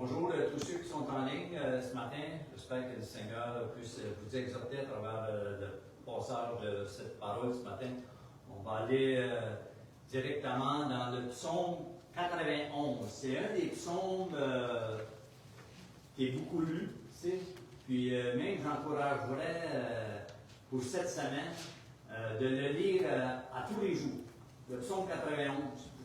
Bonjour à tous ceux qui sont en ligne ce matin. J'espère que le Seigneur puisse vous exhorter à travers le passage de cette parole ce matin. On va aller directement dans le psaume 91. C'est un des psaumes qui est beaucoup lu, tu sais. Puis même j'encouragerais pour cette semaine de le lire à tous les jours. Le psaume 91.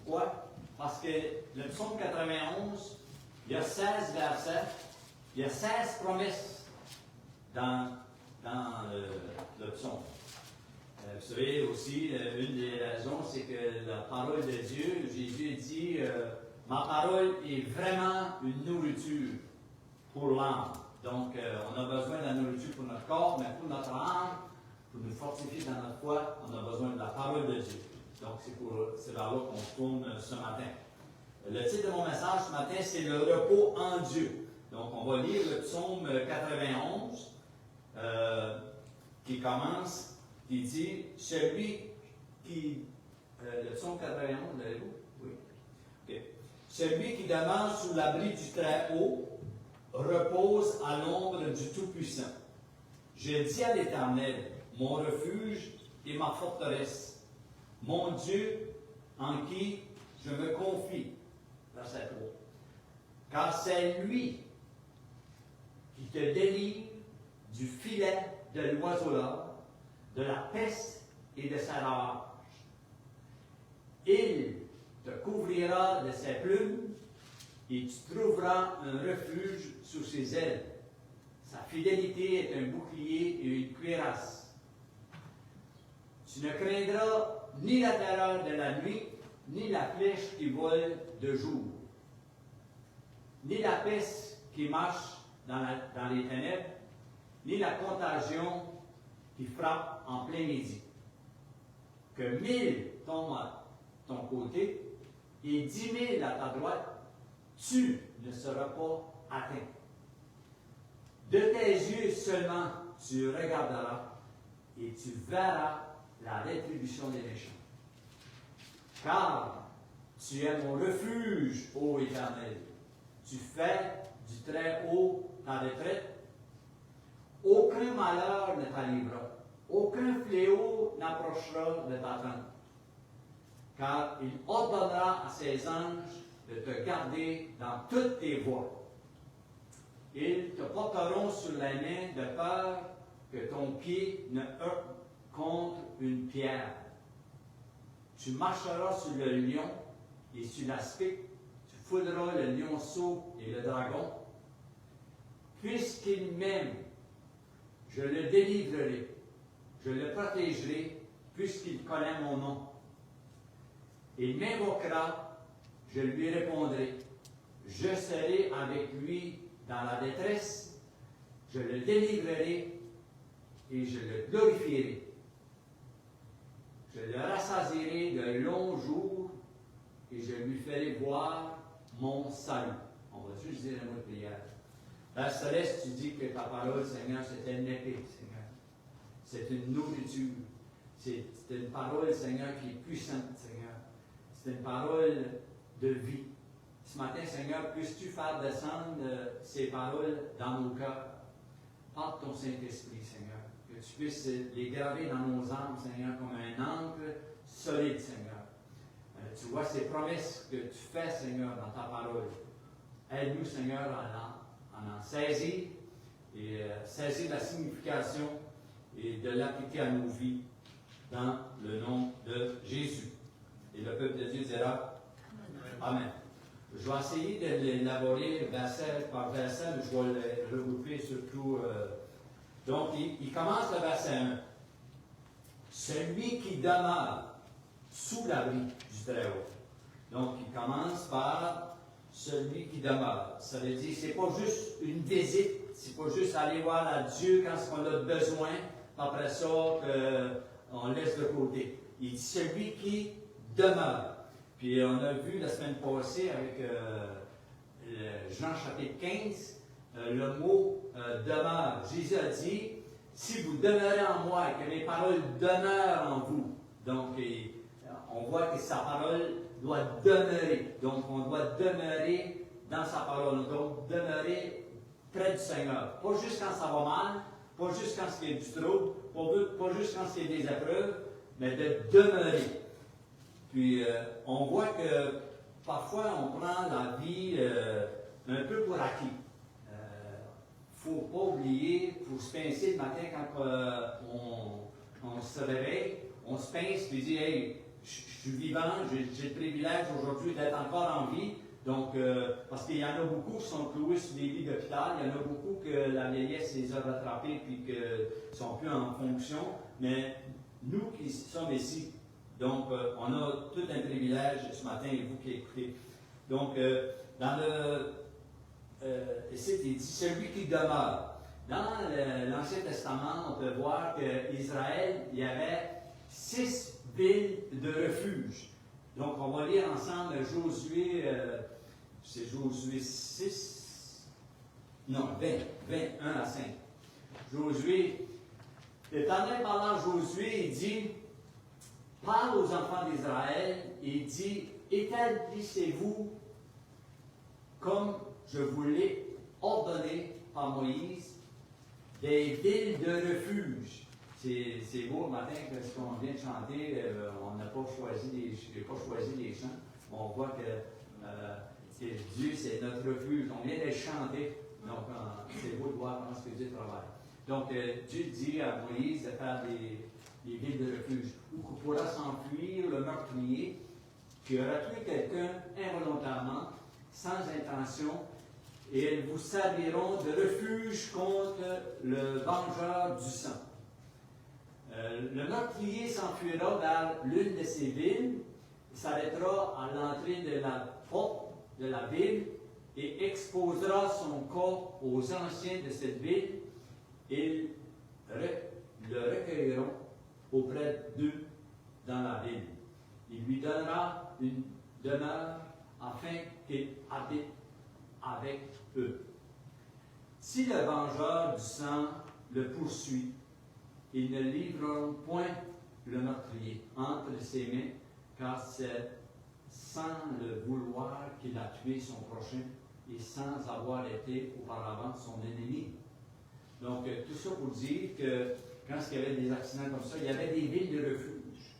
Pourquoi? Parce que le psaume 91, il y a 16 versets, il y a 16 promesses dans le psaume. Vous savez aussi, une des raisons, c'est que la parole de Dieu, Jésus dit, ma parole est vraiment une nourriture pour l'âme. Donc, on a besoin de la nourriture pour notre corps, mais pour notre âme, pour nous fortifier dans notre foi, on a besoin de la parole de Dieu. Donc, c'est vers là qu'on se tourne ce matin. Le titre de mon message ce matin, c'est le repos en Dieu. Donc, on va lire le psaume 91 qui commence, qui dit, celui qui... le psaume 91, vous l'avez-vous? Oui. Okay. Celui qui demeure sous l'abri du Très-Haut repose à l'ombre du Tout-Puissant. Je dis à l'Éternel, mon refuge et ma forteresse, mon Dieu en qui je me confie. Verset 3. Car c'est lui qui te délivre du filet de l'oiseleur, de la peste et de sa rage. Il te couvrira de ses plumes et tu trouveras un refuge sous ses ailes. Sa fidélité est un bouclier et une cuirasse. Tu ne craindras ni la terreur de la nuit, ni la flèche qui vole de jour, ni la peste qui marche dans les ténèbres, ni la contagion qui frappe en plein midi. Que 1000 tombent à ton côté et 10 000 à ta droite, tu ne seras pas atteint. De tes yeux seulement tu regarderas et tu verras la rétribution des méchants. Car tu es mon refuge, ô Éternel. Tu fais du Très-Haut ta retraite. Aucun malheur ne t'arrivera. Aucun fléau n'approchera de ta tente. Car il ordonnera à ses anges de te garder dans toutes tes voies. Ils te porteront sur les mains de peur que ton pied ne heurte contre une pierre. Tu marcheras sur le lion et sur l'aspic, tu foudras le lionceau et le dragon. Puisqu'il m'aime, je le délivrerai, je le protégerai, puisqu'il connaît mon nom. Il m'invoquera, je lui répondrai. Je serai avec lui dans la détresse, je le délivrerai et je le glorifierai. Je le rassasierai de longs jours et je lui ferai voir mon salut. On va juste dire un mot de prière. Père Céleste, tu dis que ta parole, Seigneur, c'est une épée, Seigneur. C'est une nourriture. C'est une parole, Seigneur, qui est puissante, Seigneur. C'est une parole de vie. Ce matin, Seigneur, puisses-tu faire descendre ces paroles dans nos cœurs par ton Saint-Esprit, Seigneur. Que tu puisses les graver dans nos âmes, Seigneur, comme un ancre solide, Seigneur. Tu vois ces promesses que tu fais, Seigneur, dans ta parole. Aide-nous, Seigneur, à en saisir et saisir la signification et de l'appliquer à nos vies dans le nom de Jésus. Et le peuple de Dieu dira Amen. Je vais essayer de l'élaborer verset par verset, mais je vais le regrouper surtout. Donc, il commence le verset 1. Celui qui demeure sous l'abri du Très-Haut. Donc, il commence par celui qui demeure. Ça veut dire, c'est pas juste une visite, c'est pas juste aller voir à Dieu quand on a besoin, après ça, on laisse de côté. Il dit celui qui demeure. Puis on a vu la semaine passée avec Jean chapitre 15, le mot demeure. Jésus a dit, si vous demeurez en moi et que mes paroles demeurent en vous, donc on voit que sa parole doit demeurer. Donc on doit demeurer dans sa parole. Donc, demeurer près du Seigneur. Pas juste quand ça va mal, pas juste quand il y a du trouble, pas juste quand il y a des épreuves, mais de demeurer. Puis, on voit que parfois, on prend la vie un peu pour acquis. Il ne faut pas oublier, il faut se pincer le matin quand on se réveille, on se pince et dit « Hey, je suis vivant, j'ai le privilège aujourd'hui d'être encore en vie. » Donc, parce qu'il y en a beaucoup qui sont cloués sur des lits d'hôpital, il y en a beaucoup que la vieillesse les a rattrapés et qu'ils ne sont plus en fonction. Mais nous qui sommes ici, donc on a tout un privilège ce matin, et vous qui écoutez. Donc, dans ici, il dit celui qui demeure. Dans l'Ancien Testament, on peut voir qu'Israël, il y avait 6 villes de refuge. Donc, on va lire ensemble Josué, c'est Josué 6, non, 21 à 5. Josué, l'Éternel parlant à Josué, il dit, parle aux enfants d'Israël, et il dit, établissez-vous comme je vous l'ai ordonné par Moïse, des villes de refuge. C'est beau le matin, parce qu'on vient de chanter, on n'a pas choisi les chants. On voit que Dieu, c'est notre refuge. On vient de chanter. Donc, c'est beau de voir comment ce que Dieu travaille. Donc, Dieu dit à Moïse de faire des villes de refuge, où on pourra s'enfuir le meurtrier qui aura tué quelqu'un involontairement, sans intention, et elles vous serviront de refuge contre le vengeur du sang. Le meurtrier s'enfuira vers l'une de ces villes, s'arrêtera à l'entrée de la porte de la ville et exposera son corps aux anciens de cette ville. Ils le recueilleront auprès d'eux dans la ville. Il lui donnera une demeure afin qu'il habite avec eux. Si le vengeur du sang le poursuit, ils ne livreront point le meurtrier entre ses mains, car c'est sans le vouloir qu'il a tué son prochain et sans avoir été auparavant son ennemi. Donc, tout ça pour dire que quand il y avait des accidents comme ça, il y avait des villes de refuge.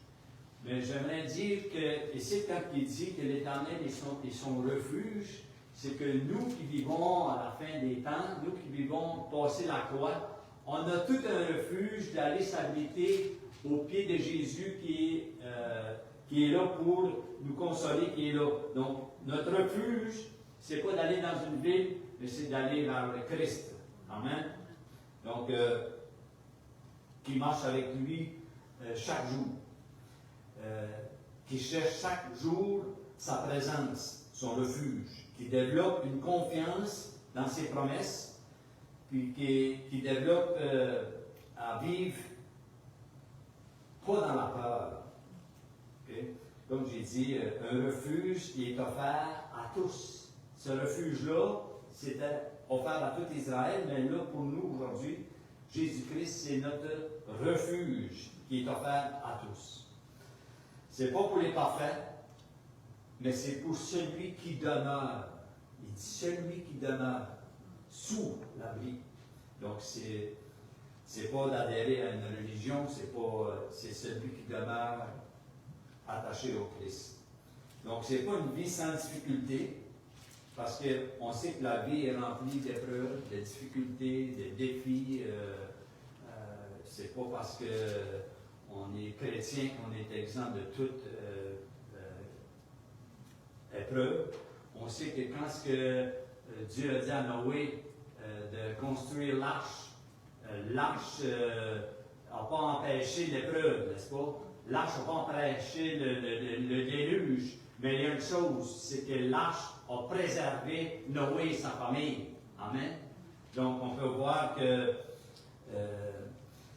Mais j'aimerais dire que, et c'est quand il dit que l'Éternel est son refuge, c'est que nous qui vivons à la fin des temps, nous qui vivons passer la croix, on a tout un refuge d'aller s'habiter au pied de Jésus qui est là pour nous consoler, qui est là. Donc, notre refuge, c'est pas d'aller dans une ville, mais c'est d'aller vers le Christ. Amen. Donc, qui marche avec lui chaque jour. Qui cherche chaque jour sa présence, son refuge. Qui développe une confiance dans ses promesses, puis qui développe à vivre pas dans la peur. Okay? Comme j'ai dit, un refuge qui est offert à tous. Ce refuge-là, c'était offert à tout Israël, mais là, pour nous, aujourd'hui, Jésus-Christ, c'est notre refuge qui est offert à tous. Ce n'est pas pour les parfaits, mais c'est pour celui qui demeure. Il dit celui qui demeure sous l'abri. Donc, c'est pas d'adhérer à une religion, c'est celui qui demeure attaché au Christ. Donc, c'est pas une vie sans difficulté, parce qu'on sait que la vie est remplie d'épreuves, de difficultés, de défis. C'est pas parce qu'on est chrétien qu'on est exempt de toute épreuve. On sait que quand Dieu a dit à Noé de construire l'arche, l'arche n'a pas empêché l'épreuve, n'est-ce pas? L'arche n'a pas empêché le déluge. Mais il y a une chose, c'est que l'arche a préservé Noé et sa famille. Amen. Donc, on peut voir que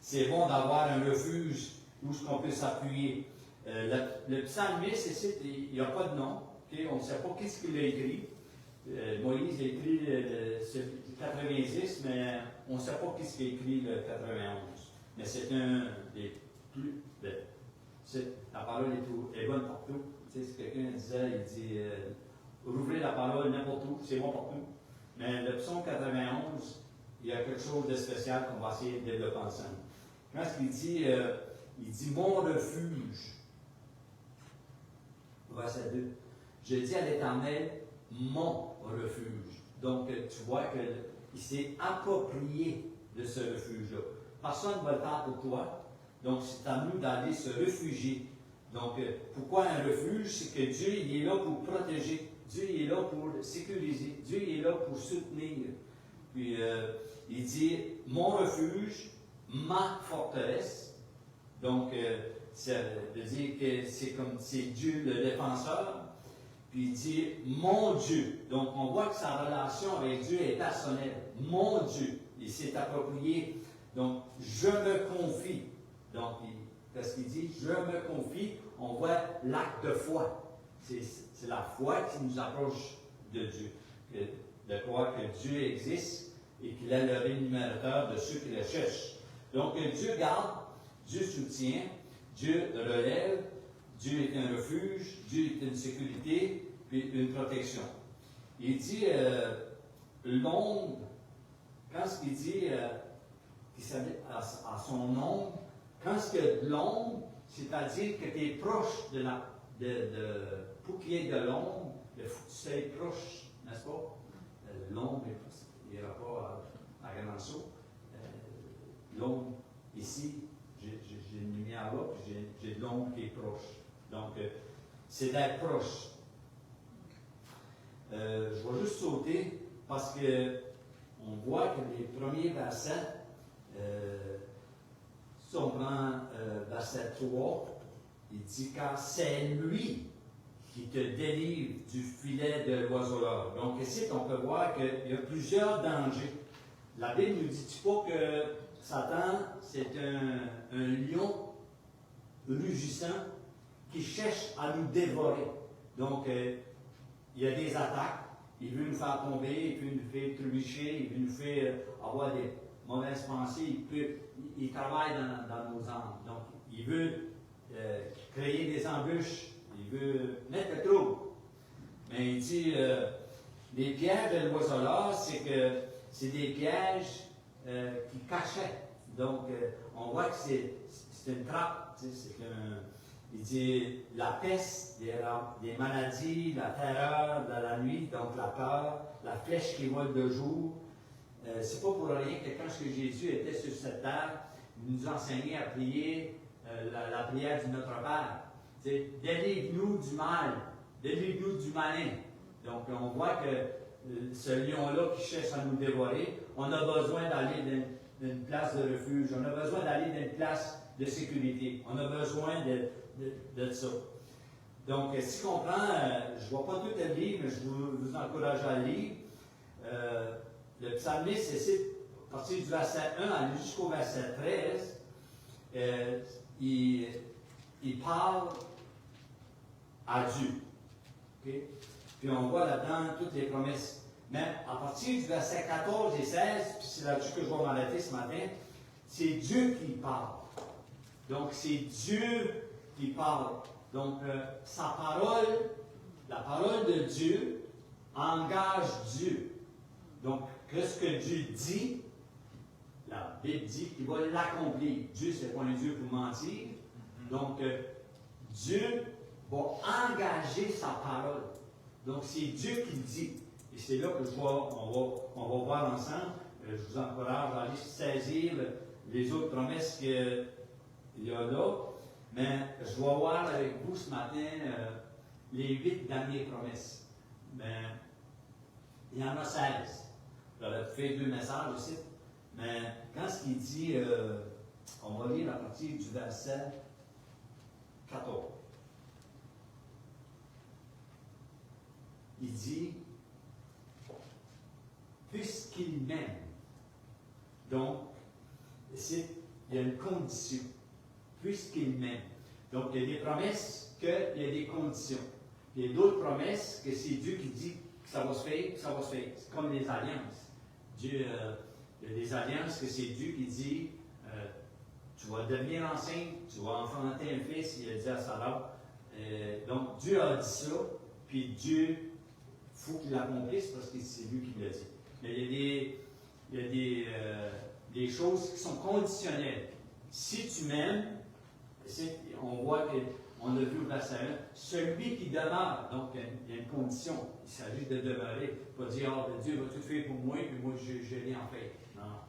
c'est bon d'avoir un refuge où on peut s'appuyer. Le psalmiste, ici, il n'y a pas de nom. Okay? On ne sait pas qu'est-ce qu'il a écrit. Moïse a écrit le 90, mais on ne sait pas qu'est-ce qu'il a écrit le 91. Mais c'est un des plus... la parole est bonne partout. Tu sais, si quelqu'un disait, il dit, rouvrez la parole n'importe où, c'est bon partout. Mais le psaume 91, il y a quelque chose de spécial qu'on va essayer de développer ensemble. Quand il dit mon refuge, verset 2, je dis à l'Éternel, mon refuge. Donc, tu vois qu'il s'est approprié de ce refuge-là. Personne ne va le faire pour toi. Donc, c'est à nous d'aller se réfugier. Donc, pourquoi un refuge? C'est que Dieu, il est là pour protéger. Dieu, il est là pour sécuriser. Dieu, il est là pour soutenir. Puis, il dit, mon refuge, ma forteresse. Donc, ça veut dire que c'est Dieu le défenseur. Puis il dit, mon Dieu. Donc, on voit que sa relation avec Dieu est personnelle. Mon Dieu. Il s'est approprié. Donc, je me confie. Donc, parce qu'il dit, je me confie, on voit l'acte de foi. C'est la foi qui nous approche de Dieu. De croire que Dieu existe et qu'il est le rémunérateur de ceux qui le cherchent. Donc, Dieu garde, Dieu soutient, Dieu relève, Dieu est un refuge, Dieu est une sécurité, puis une protection. Il dit, l'ombre, quand il dit qu'il s'habille à son ombre, quand il y a de l'ombre, c'est-à-dire que tu es proche pour qu'il y ait de l'ombre, il faut que tu sois proche, n'est-ce pas? L'ombre, il n'y aura pas à grand saut. L'ombre, ici, j'ai une lumière là, puis j'ai de l'ombre qui est proche. Donc, c'est d'être proche. Je vais juste sauter parce que on voit que les premiers versets, si on prend verset 3, il dit car c'est lui qui te délivre du filet de l'oiseleur. Donc ici, on peut voir qu'il y a plusieurs dangers. La Bible ne nous dit pas que Satan, c'est un lion rugissant qui cherche à nous dévorer. Donc, il y a des attaques. Il veut nous faire tomber, il veut nous faire trébucher, il veut nous faire avoir des mauvaises pensées. Il travaille dans nos âmes. Donc, il veut créer des embûches. Il veut mettre le trouble. Mais il dit, les pièges de l'oiseleur, c'est des pièges qui cachaient. Donc, on voit que c'est une trappe. Il dit la peste, des maladies, la terreur de la nuit, donc la peur, la flèche qui vole de jour. C'est pas pour rien que quand Jésus était sur cette terre, il nous enseignait à prier la prière du Notre Père. Délivre-nous du mal, délivre-nous du malin. Donc, on voit que ce lion-là qui cherche à nous dévorer, on a besoin d'aller d'une place de refuge, on a besoin d'aller d'une place de sécurité, on a besoin de ça. Donc, si on prend, je ne vais pas tout le lire, mais je vous encourage à le lire. Le psalmiste, c'est à partir du verset 1 jusqu'au verset 13, il parle à Dieu. Okay? Puis on voit là-dedans toutes les promesses. Mais à partir du verset 14 et 16, puis c'est là-dessus que je vais m'arrêter ce matin, c'est Dieu qui parle. Donc c'est Dieu qui parle. Donc sa parole, la parole de Dieu, engage Dieu. Donc qu'est-ce que Dieu dit? La Bible dit qu'il va l'accomplir. Dieu, ce n'est pas un Dieu pour mentir. Donc Dieu va engager sa parole. Donc c'est Dieu qui dit. Et c'est là que on va voir ensemble. Je vous encourage à aller saisir les autres promesses qu'il y a là. Mais je vais voir avec vous ce matin les 8 dernières promesses. Mais il y en a 16. J'aurais fait 2 messages aussi. Mais quand ce qu'il dit, on va lire à partir du verset 14. Il dit, puisqu'il m'aime. Donc, il y a une condition. Puisqu'il m'aime. Donc, il y a des promesses qu'il y a des conditions. Il y a d'autres promesses que c'est Dieu qui dit que ça va se faire, que ça va se faire. C'est comme les alliances. Dieu, il y a des alliances que c'est Dieu qui dit, tu vas devenir enceinte, tu vas enfanter un fils, il a dit à Sarah. Donc, Dieu a dit ça, puis Dieu faut qu'il l'accomplisse parce que c'est lui qui l'a dit. Mais il y a des choses qui sont conditionnelles. Si tu m'aimes, on voit qu'on a vu au verset 1, celui qui demeure, donc il y a une condition, il s'agit de demeurer, pas dire, oh, Dieu va tout faire pour moi, puis moi je rien en fait. Non.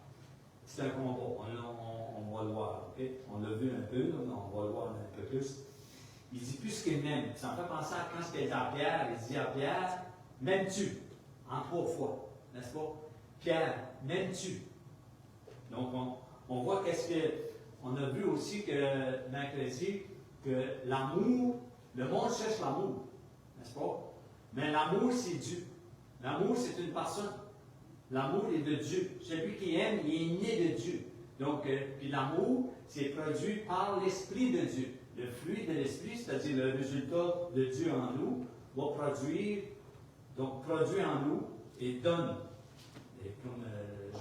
C'est un combat, on va le voir, ok? On l'a vu un peu, là, on va le voir un peu plus. Il dit plus qu'il m'aime. Ça me fait penser à quand il dit à Pierre, il dit à Pierre, m'aimes-tu? En 3 fois, n'est-ce pas? Pierre, m'aimes-tu? Donc on voit qu'est-ce que. On a vu aussi que mercredi, que l'amour, le monde cherche l'amour, n'est-ce pas? Mais l'amour, c'est Dieu. L'amour, c'est une personne. L'amour est de Dieu. Celui qui aime, il est né de Dieu. Donc, puis l'amour, c'est produit par l'Esprit de Dieu. Le fruit de l'Esprit, c'est-à-dire le résultat de Dieu en nous, va produire en nous et donne. Et comme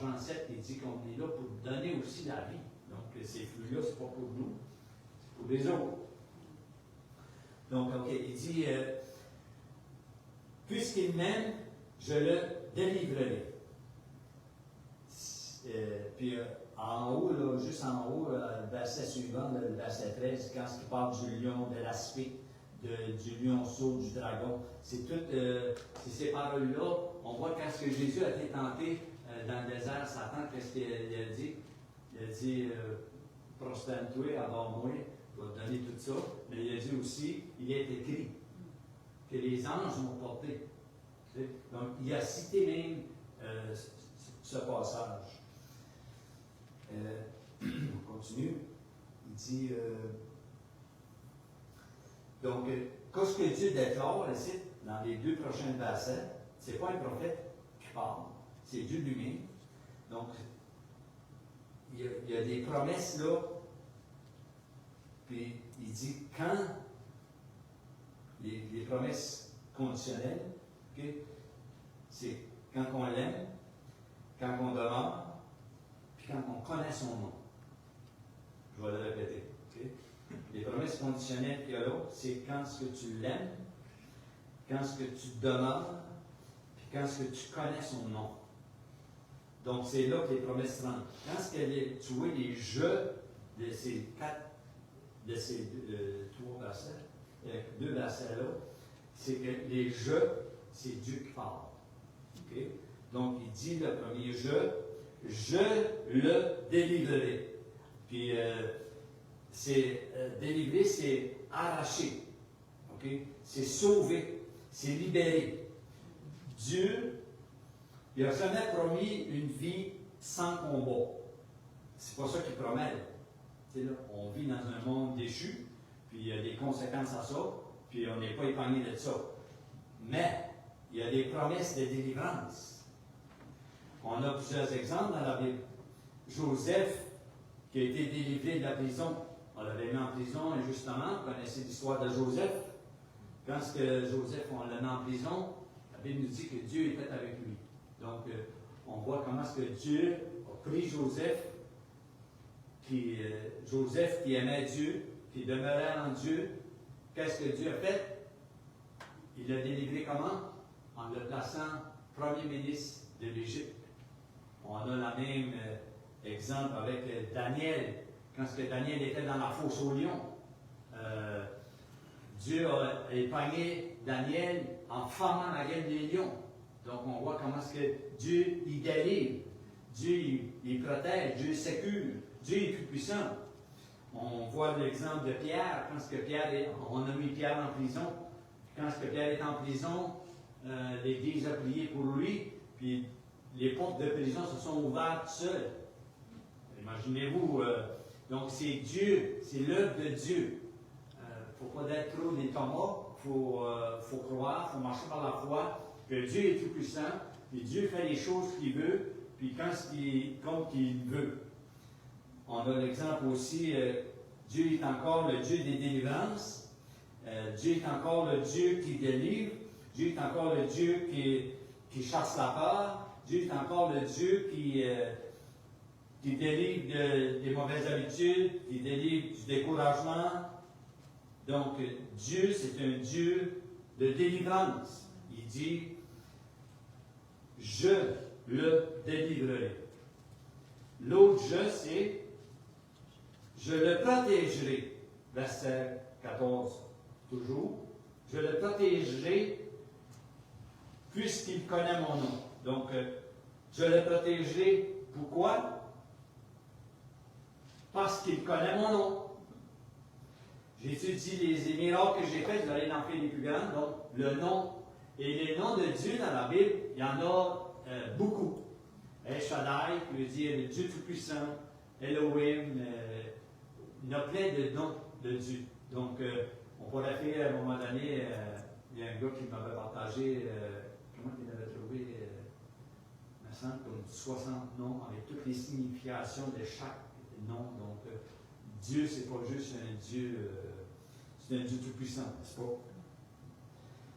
Jean 7, il dit qu'on est là pour donner aussi la vie. Donc, ces fruits-là, ce n'est pas pour nous, c'est pour les autres. Donc, OK, il dit, puisqu'il m'aime, je le délivrerai. Puis, en haut, là, juste en haut, le verset suivant, le verset 13, quand il parle du lion, de l'aspect, du lionceau, du dragon, c'est toutes ces paroles-là. On voit quand Jésus a été tenté dans le désert, Satan, qu'est-ce qu'il a dit? Il a dit, prosterne-toi, adore-moi, je vais te donner tout ça. Mais il a dit aussi, il est écrit que les anges m'ont porté. Donc, il a cité même ce passage. On continue. Il dit, donc, qu'est-ce que Dieu déclare ici, dans les 2 prochains versets, ce n'est pas un prophète qui parle, c'est Dieu lui-même. Donc, il y a des promesses là, puis il dit quand, les promesses conditionnelles, okay, c'est quand on l'aime, quand on demeure, puis quand on connaît son nom. Je vais le répéter. Okay? Les promesses conditionnelles qu'il y a là, c'est quand ce que tu l'aimes, quand ce que tu demeures, puis quand ce que tu connais son nom. Donc, c'est là que les promesses rentrent. Quand tu vois les jeux de ces 3 versets, 2 versets-là, c'est que les jeux, c'est Dieu qui parle. Okay? Donc, il dit le premier jeu, je le délivrerai. Puis, délivrer, c'est arracher. Okay? C'est sauver, c'est libérer. Dieu, il n'a jamais promis une vie sans combat. C'est pas ça qu'il promet. Là, on vit dans un monde déchu, puis il y a des conséquences à ça, puis on n'est pas épargné de ça. Mais il y a des promesses de délivrance. On a plusieurs exemples dans la Bible. Joseph, qui a été délivré de la prison. On l'avait mis en prison injustement. Vous connaissez l'histoire de Joseph. Quand Joseph, on l'a mis en prison, la Bible nous dit que Dieu était avec lui. Donc, on voit comment est-ce que Dieu a pris Joseph qui aimait Dieu, qui demeurait en Dieu. Qu'est-ce que Dieu a fait? Il l'a délivré comment? En le plaçant premier ministre de l'Égypte. On a le même exemple avec Daniel. Quand Daniel était dans la fosse aux lions, Dieu a épargné Daniel en formant la gueule des lions. Donc, on voit comment est-ce que Dieu, il délivre. Dieu, il protège. Dieu sécure. Dieu est plus puissant. On voit l'exemple de Pierre. Quand on a mis Pierre en prison. Quand Pierre est en prison, l'Église a prié pour lui. Puis, les portes de prison se sont ouvertes seules. Imaginez-vous. Donc, c'est Dieu. C'est l'œuvre de Dieu. Il ne faut pas être trop des Thomas. Il faut croire. Il faut marcher par la foi. Que Dieu est tout puissant, et Dieu fait les choses qu'il veut, puis comme qu'il veut. On a l'exemple aussi, Dieu est encore le Dieu des délivrances, Dieu est encore le Dieu qui délivre, Dieu est encore le Dieu qui chasse la peur, Dieu est encore le Dieu qui délivre des mauvaises habitudes, qui délivre du découragement. Donc, Dieu, c'est un Dieu de délivrance. Il dit, je le délivrerai. L'autre je, c'est je le protégerai. Verset 14, toujours. Je le protégerai puisqu'il connaît mon nom. Donc, je le protégerai. Pourquoi? Parce qu'il connaît mon nom. J'étudie les miracles que j'ai faits, je vais aller en faire les plus grands. Donc, le nom. Et les noms de Dieu dans la Bible, il y en a beaucoup. El Shaddai, qui veut dire Dieu Tout-Puissant, Elohim, il y a plein de noms de Dieu. Donc, on pourrait faire à un moment donné, il y a un gars qui m'avait partagé, comment il avait trouvé, il me semble, comme 60 noms avec toutes les significations de chaque nom. Donc, Dieu, c'est pas juste un Dieu, c'est un Dieu tout-puissant, n'est-ce pas?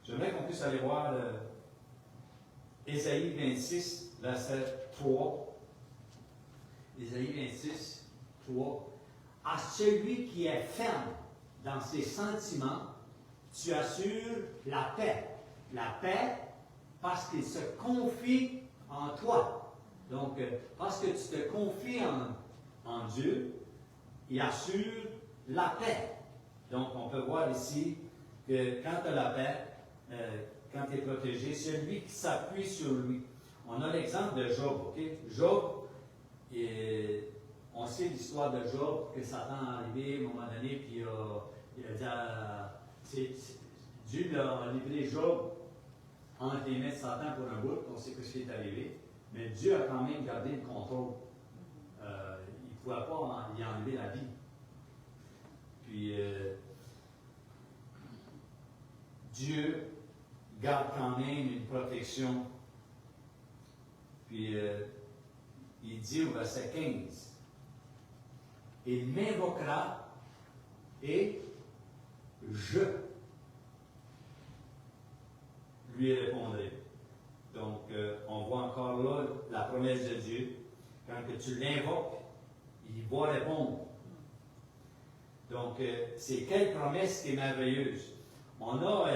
J'aimerais qu'on puisse aller voir Ésaïe 26, verset 3. Ésaïe 26, 3. À celui qui est ferme dans ses sentiments, tu assures la paix. La paix parce qu'il se confie en toi. Donc, parce que tu te confies en Dieu, il assure la paix. Donc, on peut voir ici que quand tu as la paix, quand tu es protégé, celui qui s'appuie sur lui. On a l'exemple de Job, ok? Job, on sait l'histoire de Job, que Satan est arrivé à un moment donné, puis il a dit Dieu a livré Job entre les mains de Satan pour un bout, on sait ce qui est arrivé, mais Dieu a quand même gardé le contrôle. Il ne pouvait pas y enlever la vie. Puis, Dieu garde quand même une protection. Puis, il dit au verset 15, « Il m'invoquera et je lui répondrai. » Donc, on voit encore là la promesse de Dieu. Quand que tu l'invoques, il va répondre. Donc, c'est quelle promesse qui est merveilleuse. On a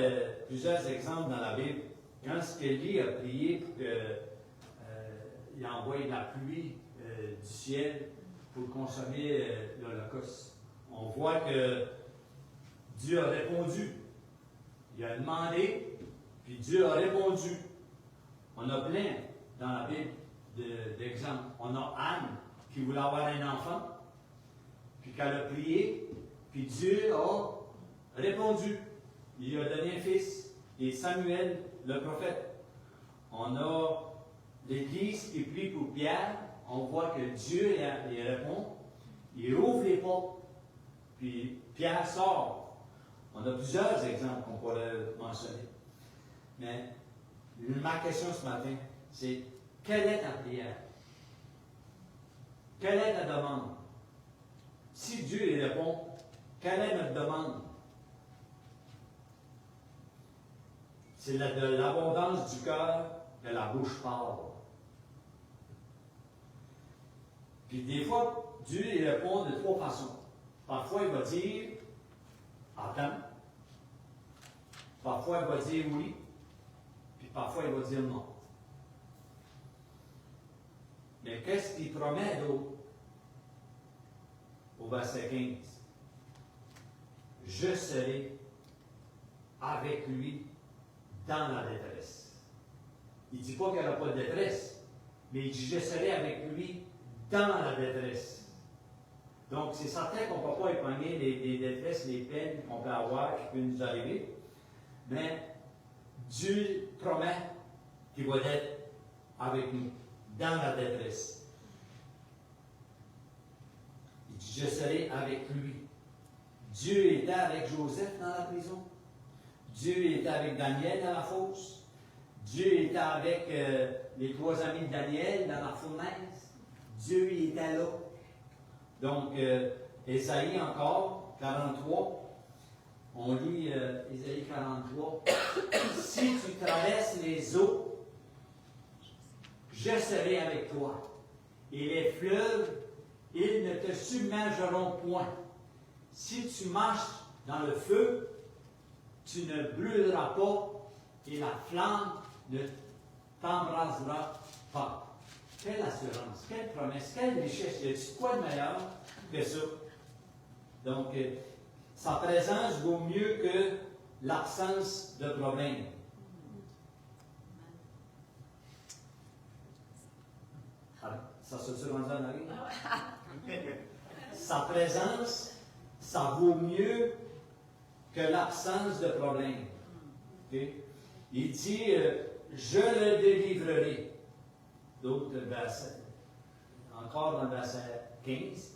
plusieurs exemples dans la Bible. Quand Élie a prié pour qu'il envoie de la pluie du ciel pour consommer l'Holocauste, on voit que Dieu a répondu. Il a demandé, puis Dieu a répondu. On a plein dans la Bible d'exemples. On a Anne qui voulait avoir un enfant, puis qu'elle a prié, puis Dieu a répondu. Il lui a donné un fils, et Samuel, le prophète. On a l'Église qui prie pour Pierre. On voit que Dieu y répond. Il ouvre les portes, puis Pierre sort. On a plusieurs exemples qu'on pourrait mentionner. Mais ma question ce matin, c'est quelle est ta prière? Quelle est ta demande? Si Dieu y répond, quelle est notre demande? C'est de l'abondance du cœur que la bouche parle. Puis des fois, Dieu y répond de trois façons. Parfois, il va dire « Attends ». Parfois, il va dire « oui ». Puis parfois, il va dire « non ». Mais qu'est-ce qu'il promet d'autre? Au verset 15. « Je serai avec lui dans la détresse. » Il ne dit pas qu'il n'y aura pas de détresse, mais il dit « Je serai avec lui dans la détresse. » Donc, c'est certain qu'on ne peut pas épargner les détresses, les peines qu'on peut avoir, qui peuvent nous arriver, mais Dieu promet qu'il va être avec nous dans la détresse. Il dit « Je serai avec lui. » Dieu était avec Joseph dans la prison. Dieu était avec Daniel dans la fosse. Dieu était avec les trois amis de Daniel dans la fournaise. Dieu y était là. Donc, Ésaïe encore, 43. On lit Ésaïe 43. « Si tu traverses les eaux, je serai avec toi. Et les fleuves, ils ne te submergeront point. Si tu marches dans le feu, tu ne brûleras pas, et la flamme ne t'embrasera pas. Quelle assurance, quelle promesse, quelle richesse. Y a-t-il quoi de meilleur que ça? Donc, sa présence vaut mieux que l'absence de problème. Ça se rendu en arrière? Sa présence, ça vaut mieux que l'absence de problème. Okay? Il dit, je le délivrerai. D'autres versets. Encore dans le verset 15,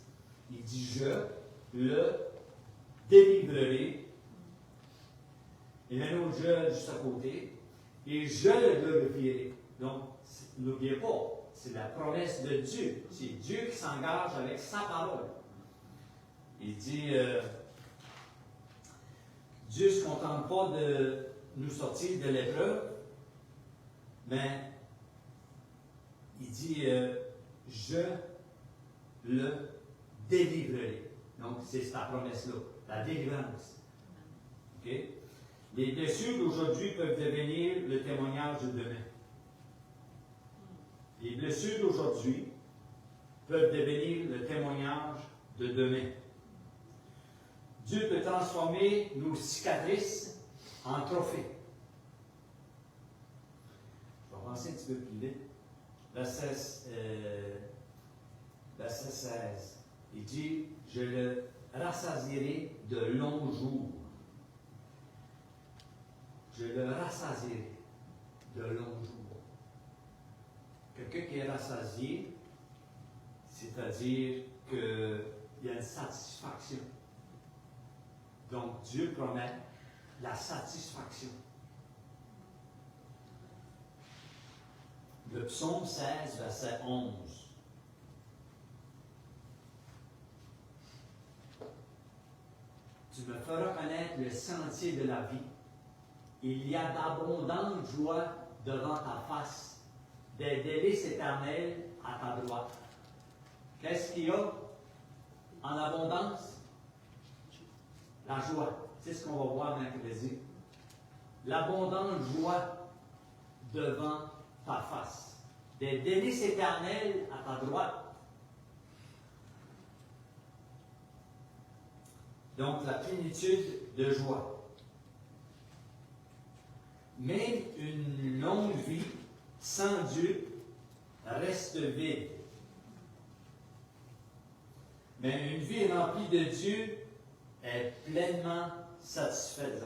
il dit, je le délivrerai. Il y a un autre je juste à côté. Et je le glorifierai. Donc, n'oubliez pas, c'est la promesse de Dieu. C'est Dieu qui s'engage avec sa parole. Il dit, Dieu ne se contente pas de nous sortir de l'épreuve, mais il dit, je le délivrerai. Donc, c'est sa promesse-là, la délivrance. Okay? Les blessures d'aujourd'hui peuvent devenir le témoignage de demain. Les blessures d'aujourd'hui peuvent devenir le témoignage de demain. Dieu peut transformer nos cicatrices en trophées. Je vais avancer un petit peu plus vite. Verset 16. Il dit, je le rassasierai de longs jours. Je le rassasierai de longs jours. Quelqu'un qui est rassasié, c'est-à-dire qu'il y a une satisfaction. Donc, Dieu promet la satisfaction. Le psaume 16, verset 11. Tu me feras connaître le sentier de la vie. Il y a d'abondantes joies devant ta face, des délices éternelles à ta droite. Qu'est-ce qu'il y a en abondance? La joie. C'est ce qu'on va voir mercredi. L'abondante joie devant ta face. Des délices éternelles à ta droite. Donc, la plénitude de joie. Même une longue vie sans Dieu reste vide. Mais une vie remplie de Dieu est pleinement satisfaite.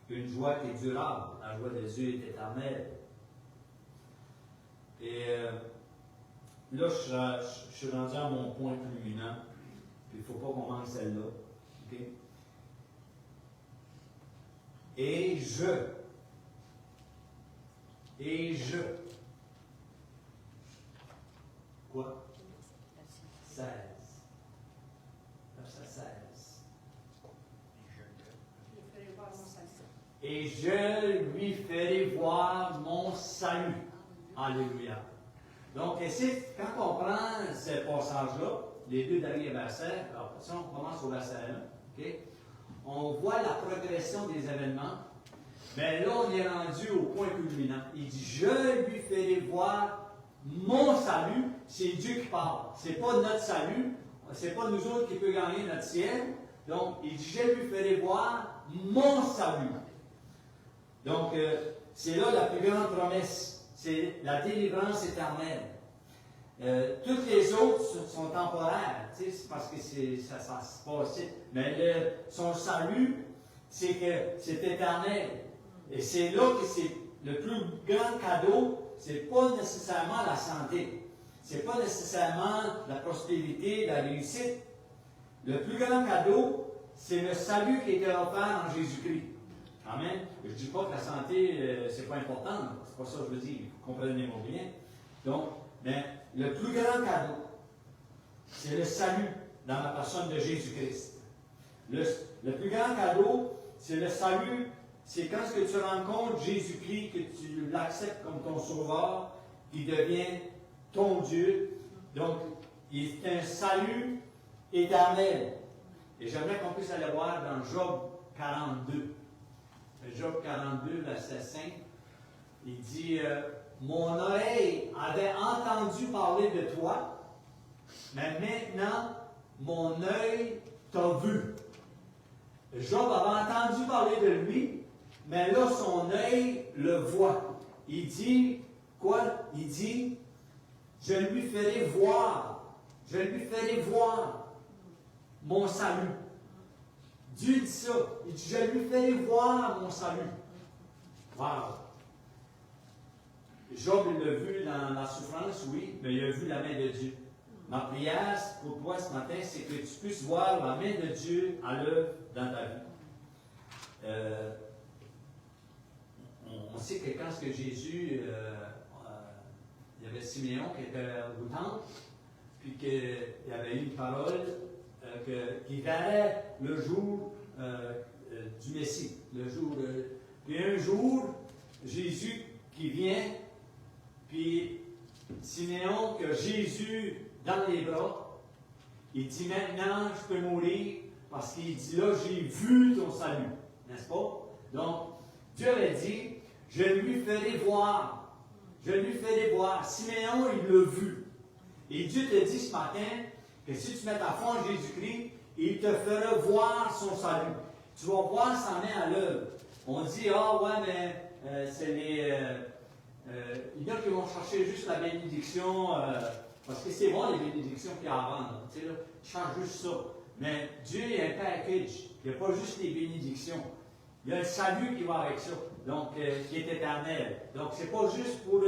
Une joie qui est durable. La joie de Dieu est éternelle. Et là, je suis rendu à mon point culminant. Puis il ne faut pas qu'on manque celle-là. Okay? Et je. Quoi? 16. Verset 16. Et je lui ferai voir mon salut. Alléluia. Donc, ici, quand on prend ce passage-là, les deux derniers versets, alors, si on commence au verset 1, okay, on voit la progression des événements, mais là, on est rendu au point culminant. Il dit, je lui ferai voir mon salut, c'est Dieu qui parle. Ce n'est pas notre salut, ce n'est pas nous autres qui peut gagner notre ciel. Donc, il dit, je lui ferai voir mon salut. Donc, c'est là la plus grande promesse. C'est la délivrance éternelle. Toutes les autres sont temporaires, c'est parce que ça se passe. Mais son salut, c'est que c'est éternel. Et c'est là que c'est le plus grand cadeau, c'est pas nécessairement la santé. C'est pas nécessairement la prospérité, la réussite. Le plus grand cadeau, c'est le salut qui a été offert en Jésus-Christ. Amen. Je ne dis pas que la santé, c'est pas important. C'est pas ça que je veux dire. Comprenez-moi bien. Donc, mais le plus grand cadeau, c'est le salut dans la personne de Jésus-Christ. Le plus grand cadeau, c'est le salut, c'est quand ce que tu rencontres Jésus-Christ, que tu l'acceptes comme ton sauveur, il devient ton Dieu. Donc, il est un salut éternel. Et j'aimerais qu'on puisse aller voir dans Job 42. Job 42, verset 5. il dit, mon oreille avait entendu parler de toi, mais maintenant, mon œil t'a vu. Job avait entendu parler de lui, mais là, son œil le voit. Il dit, quoi? Il dit, je lui ferai voir mon salut. Dieu dit ça. Il dit, je lui ferai voir mon salut. Wow! Job, il l'a vu dans la souffrance, oui, mais il a vu la main de Dieu. Ma prière pour toi ce matin, c'est que tu puisses voir la main de Dieu à l'œuvre dans ta vie. On sait que quand Jésus, il y avait Siméon qui était au temple, puis qu'il y avait eu une parole qui verrait le jour du Messie. Puis un jour, Jésus qui vient, puis Siméon que Jésus dans les bras, il dit maintenant je peux mourir parce qu'il dit là j'ai vu ton salut, n'est-ce pas? Donc Dieu avait dit je lui ferai voir, Siméon il l'a vu. Et Dieu te dit ce matin que si tu mets ta foi en Jésus-Christ, il te fera voir son salut. Tu vas voir sa main à l'œuvre. On dit ah ouais mais c'est les il y en a qui vont chercher juste la bénédiction, parce que c'est bon les bénédictions qu'il y a à vendre. Tu sais, là, ils cherchent juste ça. Mais Dieu il y a un package. Il n'y a pas juste les bénédictions. Il y a le salut qui va avec ça, donc qui est éternel. Donc, c'est pas juste pour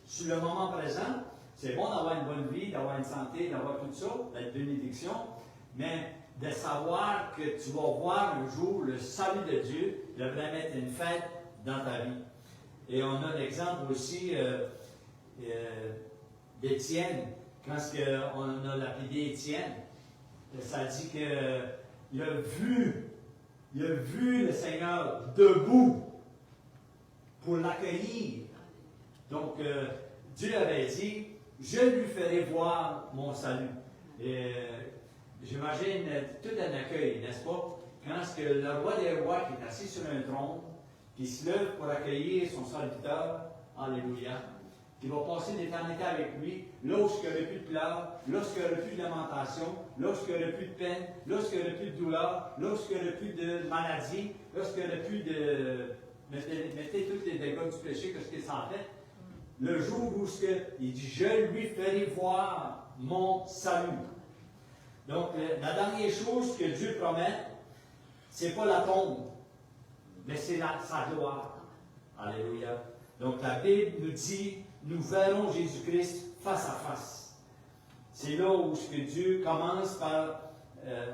sur le moment présent. C'est bon d'avoir une bonne vie, d'avoir une santé, d'avoir tout ça, la bénédiction, mais de savoir que tu vas voir un jour le salut de Dieu, devrait mettre une fête dans ta vie. Et on a l'exemple aussi d'Étienne, quand on a lapidé Étienne, ça dit qu'il a vu le Seigneur debout pour l'accueillir. Donc, Dieu avait dit, je lui ferai voir mon salut. Et j'imagine tout un accueil, n'est-ce pas? Quand le roi des rois qui est assis sur un trône, qui se lève pour accueillir son serviteur, alléluia, qui va passer l'éternité avec lui, lorsqu'il n'y aura plus de pleurs, lorsqu'il n'y aura plus de lamentation, lorsqu'il n'y aura plus de peine, lorsqu'il n'y aura plus de douleur, lorsqu'il n'y aura plus de maladie, lorsqu'il n'y aura plus de... Mettez tous les dégâts du péché, qu'est-ce qu'il s'en fait? Le jour où il dit, je lui ferai voir mon salut. Donc, la dernière chose que Dieu promet, ce n'est pas la tombe, mais c'est sa gloire. Alléluia. Donc, la Bible nous dit, nous verrons Jésus-Christ face à face. C'est là où ce que Dieu commence par,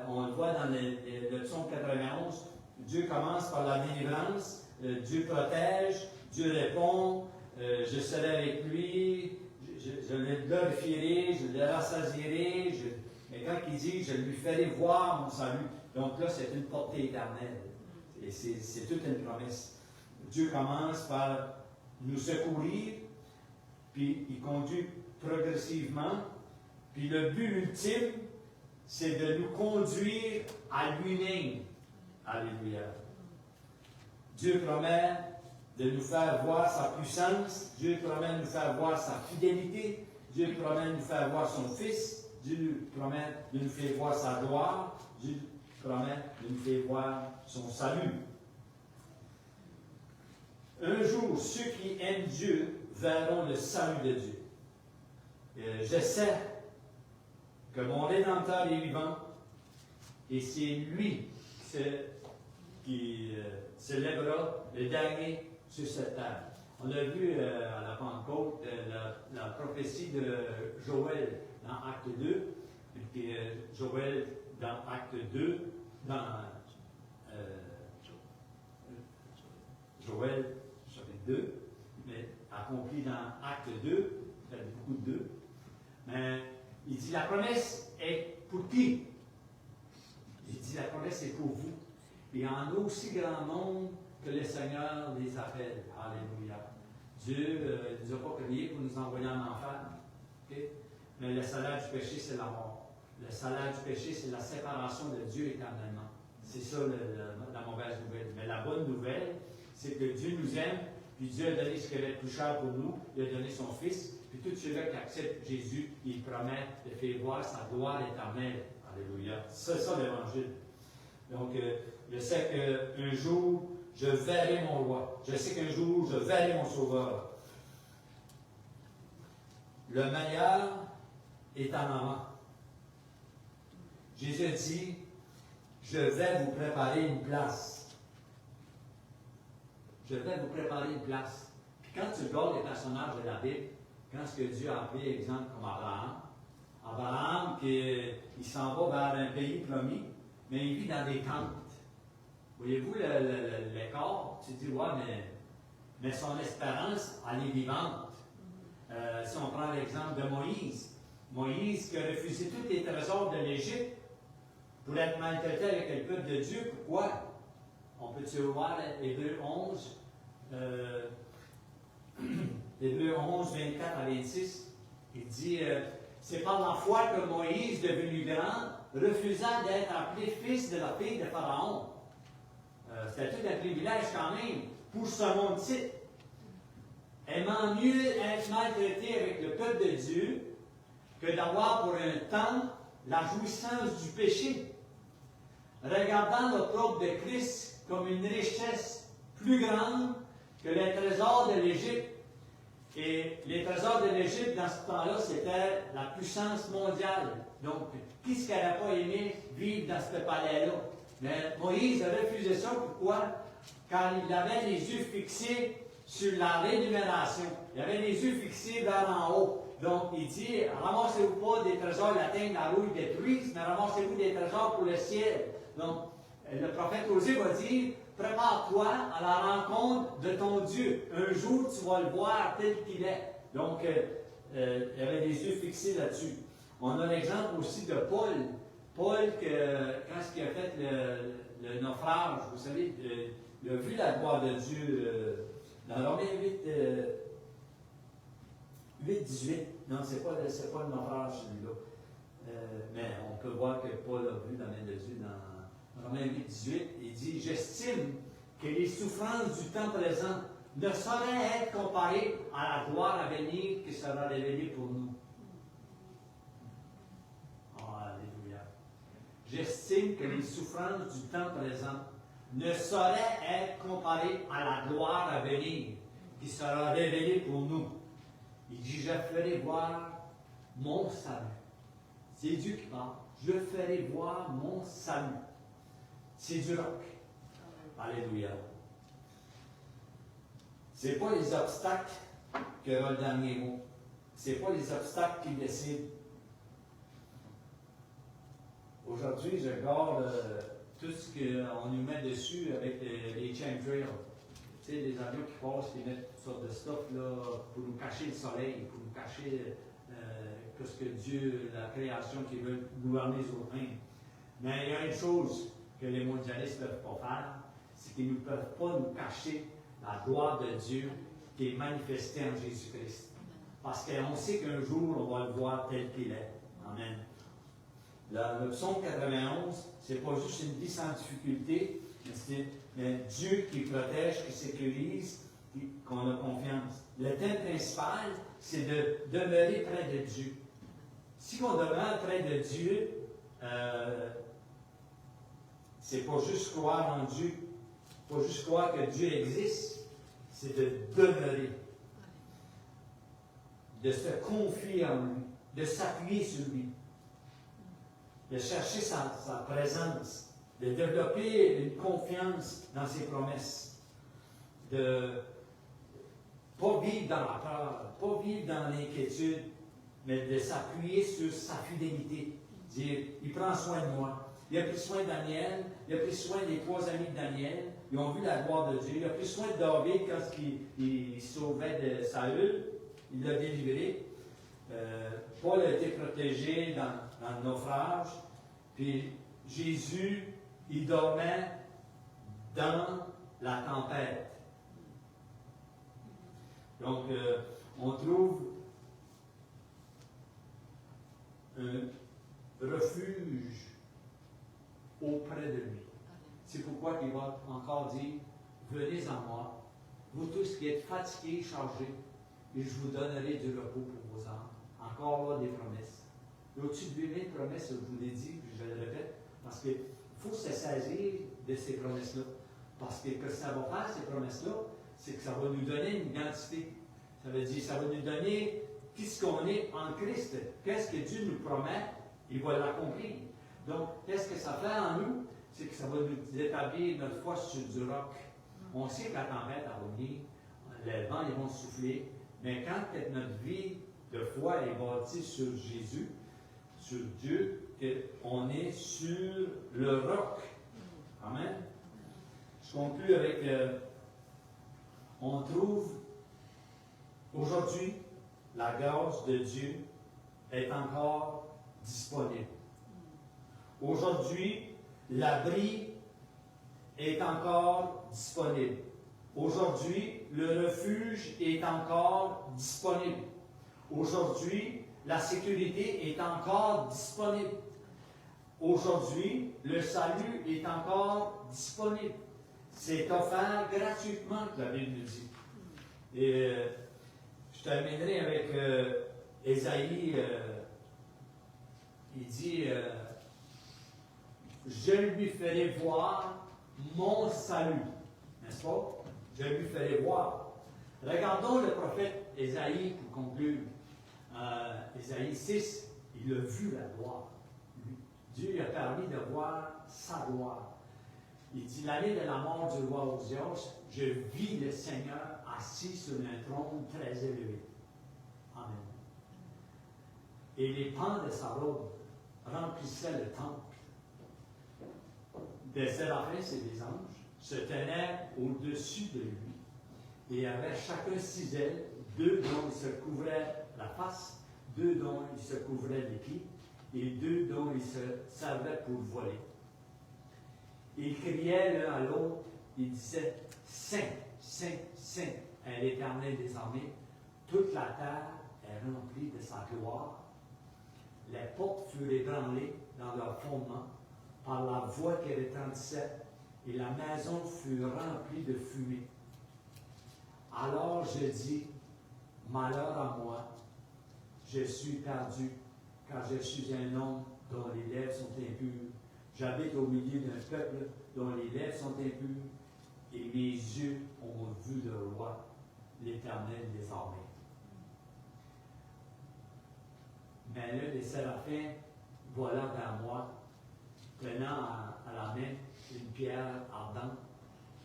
on le voit dans le psaume 91, Dieu commence par la délivrance, Dieu protège, Dieu répond, je serai avec lui, je le glorifierai, je le rassasierai, mais quand il dit, je lui ferai voir mon salut, donc là, c'est une portée éternelle. Et c'est toute une promesse. Dieu commence par nous secourir, puis il conduit progressivement, puis le but ultime, c'est de nous conduire à lui-même. Alléluia. Dieu promet de nous faire voir sa puissance, Dieu promet de nous faire voir sa fidélité, Dieu promet de nous faire voir son Fils, Dieu promet de nous faire voir sa gloire, Dieu promet de nous faire voir son salut. Un jour, ceux qui aiment Dieu verront le salut de Dieu. Je sais que mon Rédempteur est vivant et c'est lui qui se lèvera le dernier sur cette terre. On a vu à la Pentecôte la prophétie de Joël dans Acte 2, puis Joël dans Acte 2, dans Joël chapitre 2, mais accompli dans Acte 2, il fait beaucoup de 2, mais il dit la promesse est pour qui? Il dit la promesse est pour vous. Il y en a aussi grand nombre que le Seigneur les appelle. Alléluia. Dieu ne nous a pas créés pour nous envoyer en enfer. Okay? Mais le salaire du péché, c'est la mort. Le salaire du péché, c'est la séparation de Dieu éternellement. C'est ça la mauvaise nouvelle. Mais la bonne nouvelle, c'est que Dieu nous aime, Puis Dieu a donné ce qui avait le plus cher pour nous, il a donné son Fils. Puis tous ceux-là qui acceptent Jésus, il promet de faire voir sa gloire éternelle. Alléluia. C'est ça l'Évangile. Donc, je sais qu'un jour, je verrai mon roi. Je sais qu'un jour, je verrai mon sauveur. Le meilleur est en avant. Jésus a dit, je vais vous préparer une place. Je vais vous préparer une place. Puis quand tu regardes les personnages de la Bible, quand ce que Dieu a appelé, exemple comme Abraham, il s'en va vers un pays promis, mais il vit dans des tentes. Voyez-vous l'écart? Tu te dis, ouais, mais son espérance, elle est vivante. Si on prend l'exemple de Moïse qui a refusé tous les trésors de l'Égypte pour être maltraité avec le peuple de Dieu, pourquoi? On peut-tu voir Hébreux 11, Hébreux 11, 24 à 26, il dit, c'est par la foi que Moïse, devenu grand, refusa d'être appelé fils de la fille de Pharaon. C'était tout un privilège quand même pour ce monde titre. Aimant mieux être maltraité avec le peuple de Dieu que d'avoir pour un temps la jouissance du péché. Regardant l'opprobre de Christ comme une richesse plus grande que les trésors de l'Égypte. Et les trésors de l'Égypte, dans ce temps-là, c'était la puissance mondiale. Donc, qui est-ce qui n'aurait pas aimé vivre dans ce palais-là? Mais Moïse a refusé ça. Pourquoi? Car il avait les yeux fixés sur la rémunération. Il avait les yeux fixés vers en haut. Donc, il dit, ramassez-vous pas des trésors latins, la rouille détruise, mais ramassez-vous des trésors pour le ciel. Donc, le prophète Osée va dire, prépare-toi à la rencontre de ton Dieu. Un jour, tu vas le voir tel qu'il est. Donc, il avait les yeux fixés là-dessus. On a l'exemple aussi de Paul. Paul, quand il a fait le naufrage, vous savez, il a vu la gloire de Dieu dans Romains 8, 18. Non, c'est pas le naufrage celui-là. Mais on peut voir que Paul a vu la main de Dieu dans Romains 8, 18. Il dit, j'estime que les souffrances du temps présent ne sauraient être comparées à la gloire à venir qui sera révélée pour nous. Alléluia. J'estime que les souffrances du temps présent ne sauraient être comparées à la gloire à venir qui sera révélée pour nous. Il dit, je ferai voir mon salut. C'est Dieu qui parle. Je ferai voir mon salut. C'est du roc. Alléluia. Ce n'est pas les obstacles qui auront le dernier mot. Ce n'est pas les obstacles qui décident. Aujourd'hui, je regarde tout ce qu'on nous met dessus avec les chemtrails. Tu sais, les avions qui passent, qui mettent toutes sortes de stuff là, pour nous cacher le soleil, pour nous cacher ce que Dieu, la création qui veut gouverner sur le règne. Mais il y a une chose que les mondialistes ne peuvent pas faire, c'est qu'ils ne peuvent pas nous cacher la gloire de Dieu qui est manifestée en Jésus-Christ. Parce qu'on sait qu'un jour, on va le voir tel qu'il est. Amen. Le psaume 91, ce n'est pas juste une vie sans difficulté, mais Dieu qui protège, qui sécurise, qu'on a confiance. Le thème principal, c'est de demeurer près de Dieu. Si on demeure près de Dieu, c'est pas juste croire en Dieu, pas juste croire que Dieu existe, c'est de demeurer, de se confier en lui, de s'appuyer sur lui, de chercher sa présence, de développer une confiance dans ses promesses, de ne pas vivre dans la peur, pas vivre dans l'inquiétude, mais de s'appuyer sur sa fidélité. Dire, il prend soin de moi. Il a pris soin de Daniel, il a pris soin des 3 amis de Daniel, ils ont vu la gloire de Dieu, il a pris soin de David quand il sauvait de Saül, il l'a délivré. Paul a été protégé dans le naufrage, puis Jésus, il dormait dans la tempête. Donc, on trouve un refuge auprès de lui. C'est pourquoi il va encore dire, venez à moi, vous tous qui êtes fatigués, chargés, et je vous donnerai du repos pour vos âmes. Encore là, des promesses. Et au-dessus de 8000 promesses, je vous l'ai dit, puis je le répète, parce qu'il faut se saisir de ces promesses-là. Parce que ce que ça va faire, ces promesses-là, c'est que ça va nous donner une identité. Ça veut dire, ça va nous donner qui ce qu'on est en Christ. Qu'est-ce que Dieu nous promet, il va l'accomplir. Donc, qu'est-ce que ça fait en nous? C'est que ça va nous établir notre foi sur du roc. On sait que la tempête va venir, les vents ils vont souffler, mais quand notre vie de foi est bâtie sur Jésus, sur Dieu, on est sur le roc. Amen. Je conclue avec, on trouve aujourd'hui, la grâce de Dieu est encore disponible. Aujourd'hui, l'abri est encore disponible. Aujourd'hui, le refuge est encore disponible. Aujourd'hui, la sécurité est encore disponible. Aujourd'hui, le salut est encore disponible. C'est offert gratuitement, que la Bible nous dit. Et je terminerai avec Ésaïe. Il dit je lui ferai voir mon salut. N'est-ce pas? Je lui ferai voir. Regardons le prophète Ésaïe pour conclure. Ésaïe 6, il a vu la gloire. Dieu lui a permis de voir sa gloire. Il dit, l'année de la mort du roi Osias, je vis le Seigneur assis sur un trône très élevé. Amen. Et les pans de sa robe remplissaient le temple. Des séraphins et des anges se tenaient au-dessus de lui et avaient chacun 6 ailes, 2 dont il se couvrait la face, 2 dont il se couvrait les pieds et 2 dont il se servait pour voler. Ils criaient l'un à l'autre, ils disaient « Saint, Saint, Saint est l'Éternel des armées, toute la terre est remplie de sa gloire. » Les portes furent ébranlées dans leur fondement par la voix qui retentissait, et la maison fut remplie de fumée. Alors je dis, malheur à moi, je suis perdu, car je suis un homme dont les lèvres sont impures. J'habite au milieu d'un peuple dont les lèvres sont impures, et mes yeux ont vu le roi, l'Éternel des armées. Mais l'un des séraphins vola vers moi, tenant à la main une pierre ardente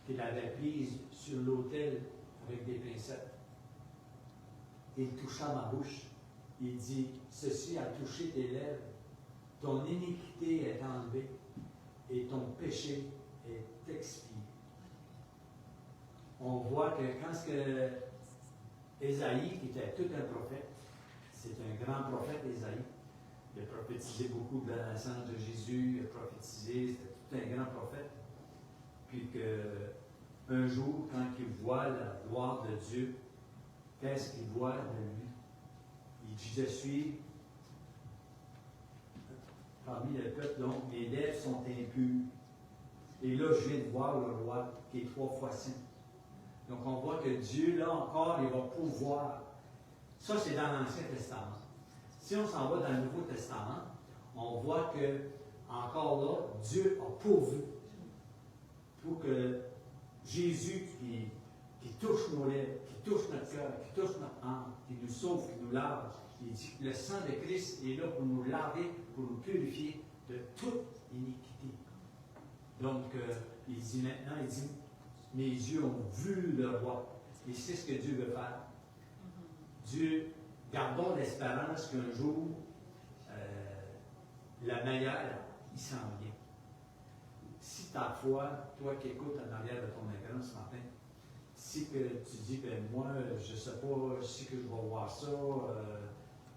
qu'il avait prise sur l'autel avec des pincettes. Il toucha ma bouche. Il dit, ceci a touché tes lèvres. Ton iniquité est enlevée et ton péché est expié. On voit que quand Ésaïe, qui était tout un prophète, c'est un grand prophète, Ésaïe, il a prophétisé beaucoup de la naissance de Jésus, il a prophétisé, c'était tout un grand prophète. Puis qu'un jour, quand il voit la gloire de Dieu, qu'est-ce qu'il voit de lui? Il dit, je suis parmi le peuple dont mes lèvres sont impures. Et là, je viens de voir le roi qui est 3 fois saint. Donc, on voit que Dieu, là encore, il va pouvoir. Ça, c'est dans l'Ancien Testament. Si on s'en va dans le Nouveau Testament, on voit que, encore là, Dieu a pourvu pour que Jésus qui touche nos lèvres, qui touche notre cœur, qui touche notre âme, qui nous sauve, qui nous lave. Il dit que le sang de Christ est là pour nous laver, pour nous purifier de toute iniquité. Donc, il dit maintenant, il dit, mes yeux ont vu le roi. Et c'est ce que Dieu veut faire. Dieu, gardons l'espérance qu'un jour, la meilleure, il s'en vient. Si ta foi, toi qui écoutes en arrière de ton écran ce matin, si que tu dis, ben moi, je ne sais pas si que je vais voir ça,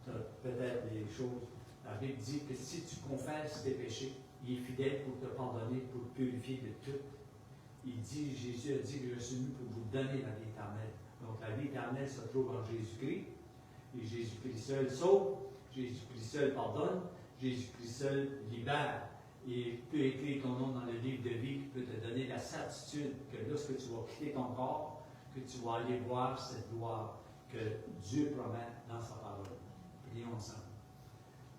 tu as peut-être des choses. La Bible dit que si tu confesses tes péchés, il est fidèle pour te pardonner, pour te purifier de tout. Il dit, Jésus a dit que je suis venu pour vous donner la vie éternelle. Donc la vie éternelle se trouve en Jésus-Christ. Et Jésus-Christ seul sauve, Jésus-Christ seul pardonne, Jésus-Christ seul libère. Et peut écrire ton nom dans le livre de vie qui peut te donner la certitude que lorsque tu vas quitter ton corps, que tu vas aller voir cette gloire que Dieu promet dans sa parole. Prions ensemble.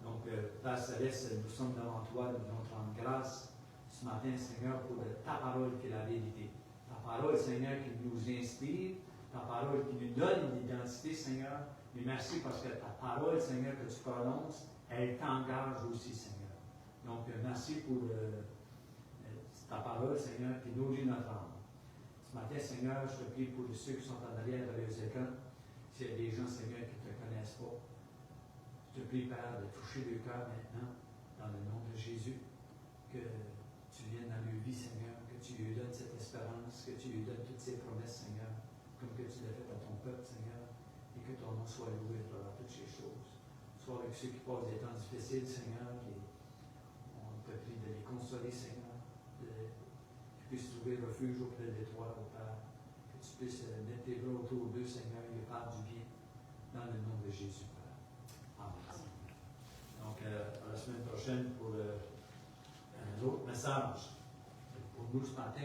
Donc, Père Céleste, nous sommes devant toi, nous voulons te rendre grâce ce matin, Seigneur, pour ta parole qui est la vérité. Ta parole, Seigneur, qui nous inspire, ta parole qui nous donne une identité, Seigneur. Mais merci parce que ta parole, Seigneur, que tu prononces, elle t'engage aussi, Seigneur. Donc, merci pour ta parole, Seigneur, qui nourrit notre âme. Ce matin, Seigneur, je te prie pour ceux qui sont en arrière de les écrans. S'il y a des gens, Seigneur, qui ne te connaissent pas, je te prie, Père, de toucher le cœur maintenant, dans le nom de Jésus, que tu viennes dans leur vie, Seigneur, que tu lui donnes cette espérance, que tu lui donnes toutes ces promesses, Seigneur, comme que tu l'as fait à ton peuple, Seigneur, et que ton nom soit loué dans toutes ces choses. Soit avec ceux qui passent des temps difficiles, Seigneur, on te prie de les consoler, Seigneur, qu'ils puissent trouver refuge auprès de toi, au Père, que tu puisses mettre tes bras autour d'eux, Seigneur, et faire du bien, dans le nom de Jésus, Père. Amen. Donc, à la semaine prochaine pour un autre message. Pour nous ce matin,